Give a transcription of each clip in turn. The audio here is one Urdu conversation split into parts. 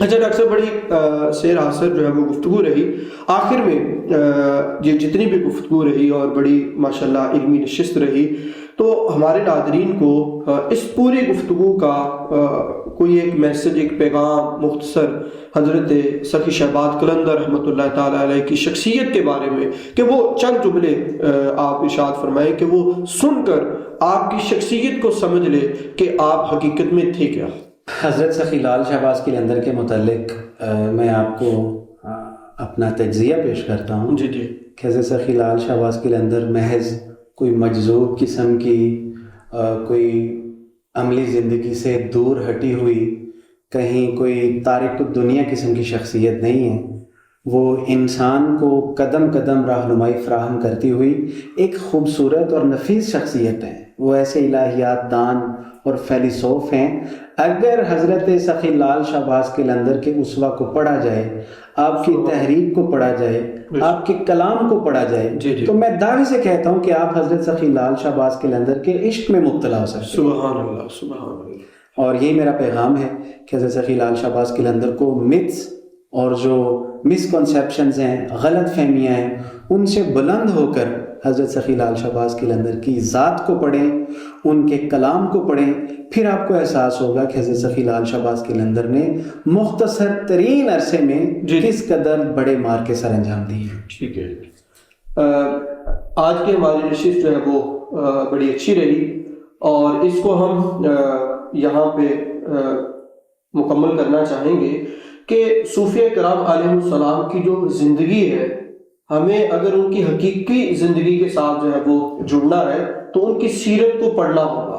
اچھا ڈاکٹر صاحب، بڑی سیر حاصل جو ہے وہ گفتگو رہی. آخر میں یہ جتنی بھی گفتگو رہی اور بڑی ماشاءاللہ علمی نشست رہی، تو ہمارے ناظرین کو اس پوری گفتگو کا کوئی ایک میسج، ایک پیغام مختصر حضرت سخی شہباز قلندر رحمۃ اللہ تعالیٰ علیہ کی شخصیت کے بارے میں، کہ وہ چند جملے آپ ارشاد فرمائیں کہ وہ سن کر آپ کی شخصیت کو سمجھ لے کہ آپ حقیقت میں تھے کیا. حضرت سخی لال شہباز قلندر کے متعلق میں آپ کو اپنا تجزیہ پیش کرتا ہوں. جی جی. کہ حضرت سخی لال شہباز قلندر محض کوئی مجذوب قسم کی، کوئی عملی زندگی سے دور ہٹی ہوئی، کہیں کوئی تارک الدنیا قسم کی شخصیت نہیں ہے. وہ انسان کو قدم قدم رہنمائی فراہم کرتی ہوئی ایک خوبصورت اور نفیس شخصیت ہے. وہ ایسے الہیات دان اور فیلسوف ہیں. اگر حضرت سخی لال شہباز قلندر کے اسوہ کو پڑھا جائے، آپ کی تحریک کو پڑھا جائے، آپ کے کلام کو پڑھا جائے، تو میں دعوے سے کہتا ہوں کہ آپ حضرت سخی لال شہباز قلندر کے عشق میں مبتلا ہو سکتے ہیں. سبحان اللہ، سبحان اللہ. اور یہی میرا پیغام ہے کہ حضرت سخی لال شہباز قلندر کو متس اور جو مسکنسیپشنز ہیں، غلط فہمیاں ہیں، ان سے بلند ہو کر حضرت سخی لال شہباز قلندر کی ذات کو پڑھیں، ان کے کلام کو پڑھیں. پھر آپ کو احساس ہوگا کہ حضرت سخی لال شہباز قلندر نے مختصر ترین عرصے میں کس قدر بڑے مار کے سر انجام دیے. ٹھیک ہے. آج کی ہماری نشست جو ہے وہ بڑی اچھی رہی، اور اس کو ہم یہاں پہ مکمل کرنا چاہیں گے کہ صوفیہ کرام علیہ السلام کی جو زندگی ہے، ہمیں اگر ان کی حقیقی زندگی کے ساتھ جو ہے وہ جڑنا ہے تو ان کی سیرت کو پڑھنا ہوگا.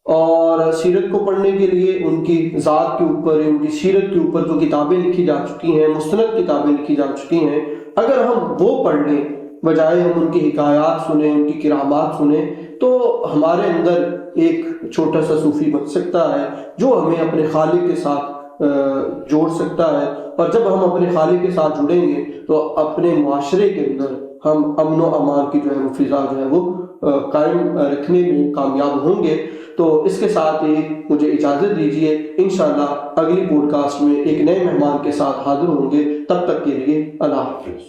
اور سیرت کو پڑھنے کے لیے ان کی ذات کے اوپر، ان کی سیرت کے اوپر جو کتابیں لکھی جا چکی ہیں، مستند کتابیں لکھی جا چکی ہیں، اگر ہم وہ پڑھ لیں بجائے ہم ان کی حکایات سنیں، ان کی کرامات سنیں، تو ہمارے اندر ایک چھوٹا سا صوفی بن سکتا ہے جو ہمیں اپنے خالق کے ساتھ جوڑ سکتا ہے. اور جب ہم اپنے خالق کے ساتھ جڑیں گے تو اپنے معاشرے کے اندر ہم امن و امان کی جو ہے وہ فضا جو ہے وہ قائم رکھنے میں کامیاب ہوں گے. تو اس کے ساتھ ہی مجھے اجازت دیجیے. انشاءاللہ اگلی پوڈ کاسٹ میں ایک نئے مہمان کے ساتھ حاضر ہوں گے. تب تک کے لیے اللہ حافظ.